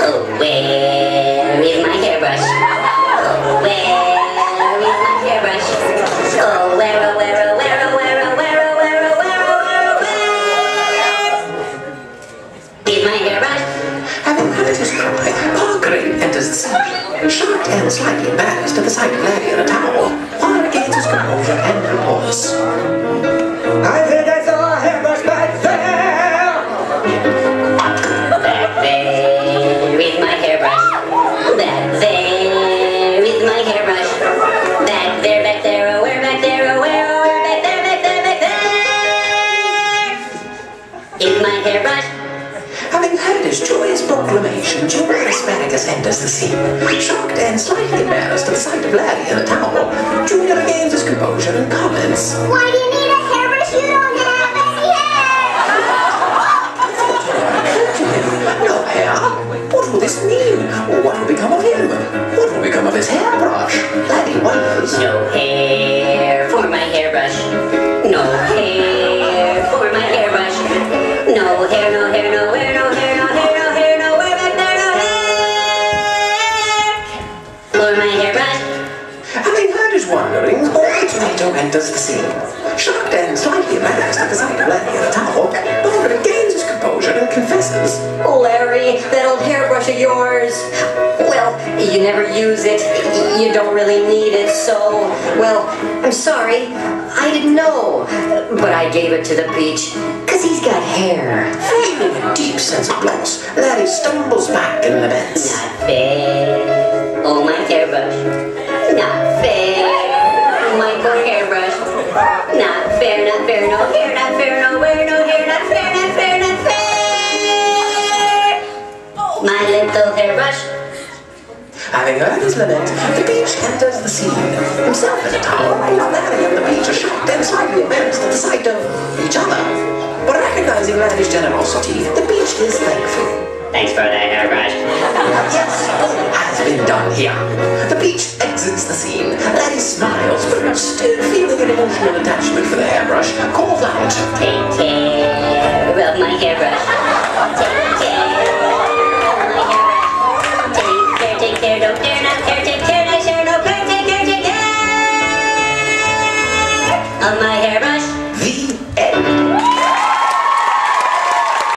Oh, where is my hairbrush? Oh, where is my hairbrush? Oh, where, oh, where, oh, where, oh, where, oh, where, oh, where, oh, where, oh, where, oh, where is my hairbrush? Having heard his cry, Parker enters the scene, shocked and slightly embarrassed at the sight of Larry in a towel, while regains his composure and reports. I think I saw a hairbrush back there! Back there is my hairbrush. Back there is my hairbrush. Back there, oh, where, back there, oh, where, back there, back there, back there is my hairbrush. Having heard his joyous proclamation, Junior Asparagus enters the scene, shocked and slightly embarrassed at the sight of Larry in a towel. Junior regains his composure and comments. Why do you need a hairbrush? You don't have any hair! No hair? What will this mean? What will become of him? What will become of his hairbrush? Larry wonders. No hair for my hairbrush. No hair for my hairbrush. No hair, no hair, no hair, no hair, no hair, no hair, no hair, back there, no hair for my hairbrush. Having heard his wanderings, Old Tomato enters the scene, shocked and slightly embarrassed at the sight of Larry in a towel. Barbara regains his composure and confesses. Larry, that old hairbrush of yours, well, you never use it. You don't really need it, so, well, I'm sorry. I didn't know. But I gave it to the Peach, 'cause he's got hair. Feeling a deep sense of loss, Larry stumbles back and laments. Not fair. Oh, my hairbrush. Not fair. My poor hairbrush. Not fair, not fair, no hair, not fair, no wear, no hair, not fair, not fair, not fair. My little hairbrush. Having heard his lament, the Peach enters the scene, himself in a towel, while Larry and the Peach are shocked and slightly embarrassed at the sight of each other. But recognizing Larry's generosity, the Peach is thankful. Thanks for the hairbrush. All has been done here. The Peach exits the scene. Larry smiles, but still feeling an emotional attachment for the hairbrush, calls out. Take care of my hairbrush. Take care of my hairbrush. Take care, don't dare not care. Take care, no share, no prayer. Take care of my